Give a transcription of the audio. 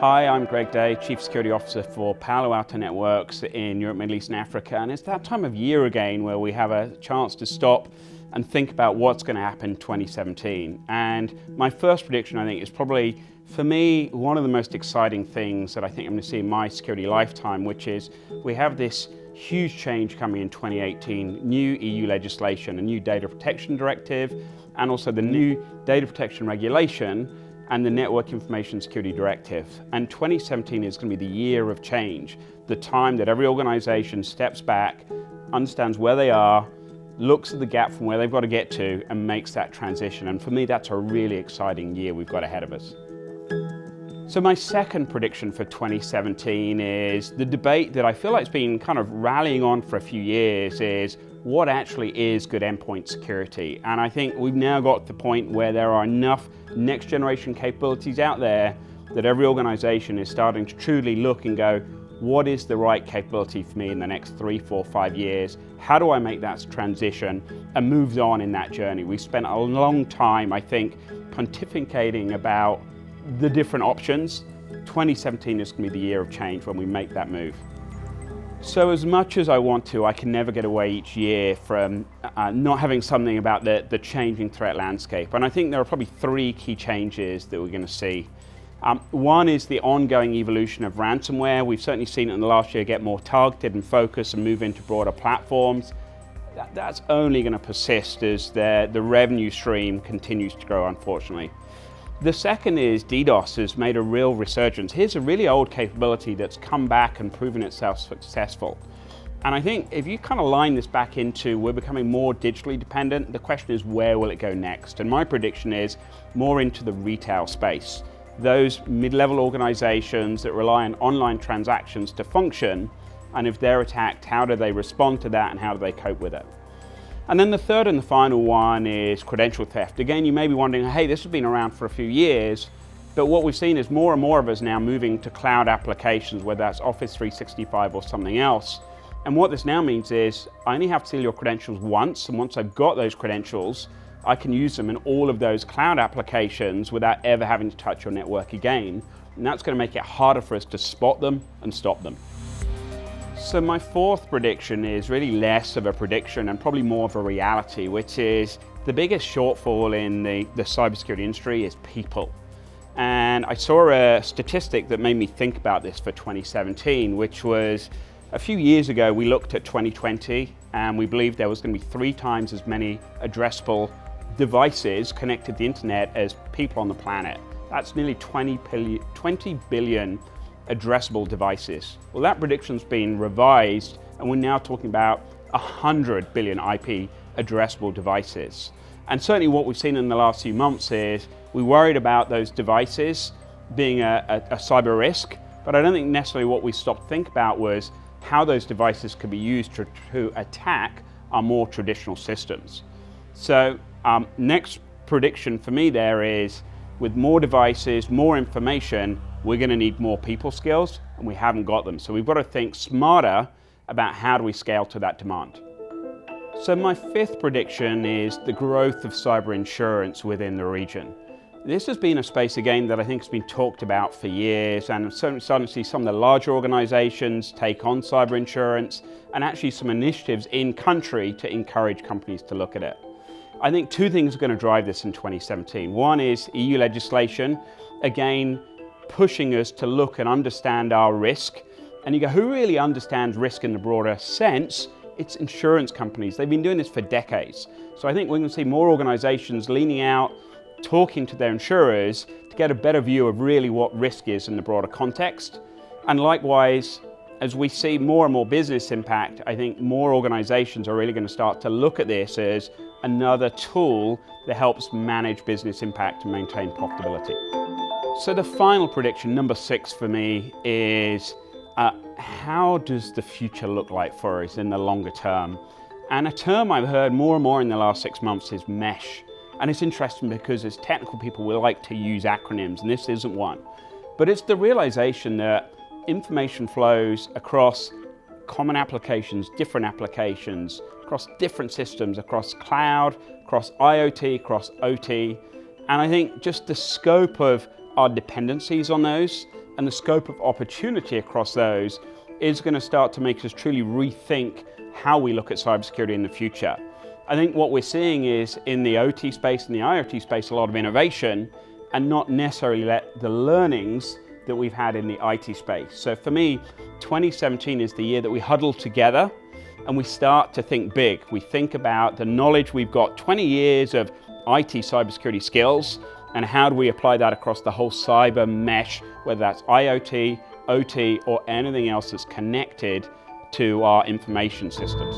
Hi, I'm Greg Day, Chief Security Officer for Palo Alto Networks in Europe, Middle East and Africa. And it's that time of year again where we have a chance to stop and think about what's going to happen in 2017. And my first prediction, I think, is probably, for me, one of the most exciting things that I think I'm going to see in my security lifetime, which is we have this huge change coming in 2018, new EU legislation, a new data protection directive, and also the new data protection regulation and the Network Information Security Directive. And 2017 is going to be the year of change, the time that every organization steps back, understands where they are, looks at the gap from where they've got to get to, and makes that transition. And for me, that's a really exciting year we've got ahead of us. So my second prediction for 2017 is the debate that I feel like it's been kind of rallying on for a few years is what actually is good endpoint security. And I think we've now got to the point where there are enough next generation capabilities out there that every organization is starting to truly look and go, what is the right capability for me in the next 3, 4, 5 years? How do I make that transition and move on in that journey? We've spent a long time, I think, pontificating about the different options. 2017 is going to be the year of change when we make that move. So as much as I want to, I can never get away each year from not having something about the changing threat landscape. And I think there are probably 3 key changes that we're going to see. One is the ongoing evolution of ransomware. We've certainly seen it in the last year get more targeted and focused and move into broader platforms. That's only going to persist as the revenue stream continues to grow, unfortunately. The second is DDoS has made a real resurgence. Here's a really old capability that's come back and proven itself successful. And I think if you kind of line this back into we're becoming more digitally dependent, the question is where will it go next? And my prediction is more into the retail space. Those mid-level organizations that rely on online transactions to function, and if they're attacked, how do they respond to that and how do they cope with it? And then the third and the final one is credential theft. Again, you may be wondering, hey, this has been around for a few years, but what we've seen is more and more of us now moving to cloud applications, whether that's Office 365 or something else. And what this now means is I only have to steal your credentials once, and once I've got those credentials, I can use them in all of those cloud applications without ever having to touch your network again. And that's going to make it harder for us to spot them and stop them. So my fourth prediction is really less of a prediction and probably more of a reality, which is the biggest shortfall in the cybersecurity industry is people. And I saw a statistic that made me think about this for 2017, which was a few years ago we looked at 2020 and we believed there was going to be 3 times as many addressable devices connected to the internet as people on the planet. That's nearly 20 billion addressable devices. Well, that prediction's been revised and we're now talking about 100 billion IP addressable devices. And certainly what we've seen in the last few months is we worried about those devices being a cyber risk, but I don't think necessarily what we stopped to think about was how those devices could be used to attack our more traditional systems. So next prediction for me there is with more devices, more information, we're going to need more people skills, and we haven't got them. So we've got to think smarter about how do we scale to that demand. So my fifth prediction is the growth of cyber insurance within the region. This has been a space, again, that I think has been talked about for years, and I'm certainly starting to see some of the larger organizations take on cyber insurance, and actually some initiatives in country to encourage companies to look at it. I think 2 things are going to drive this in 2017. One is EU legislation, again, pushing us to look and understand our risk. And you go, who really understands risk in the broader sense? It's insurance companies. They've been doing this for decades. So I think we're going to see more organizations leaning out, talking to their insurers to get a better view of really what risk is in the broader context. And likewise, as we see more and more business impact, I think more organizations are really going to start to look at this as another tool that helps manage business impact and maintain profitability. So the final prediction, number 6 for me, is how does the future look like for us in the longer term? And a term I've heard more and more in the last 6 months is mesh. And it's interesting because as technical people, we like to use acronyms, and this isn't one. But it's the realization that information flows across common applications, different applications, across different systems, across cloud, across IoT, across OT. And I think just the scope of our dependencies on those and the scope of opportunity across those is going to start to make us truly rethink how we look at cybersecurity in the future. I think what we're seeing is in the OT space and the IoT space a lot of innovation and not necessarily let the learnings that we've had in the IT space. So for me, 2017 is the year that we huddle together and we start to think big. We think about the knowledge we've got, 20 years of IT cybersecurity skills, and how do we apply that across the whole cyber mesh, whether that's IoT, OT, or anything else that's connected to our information systems.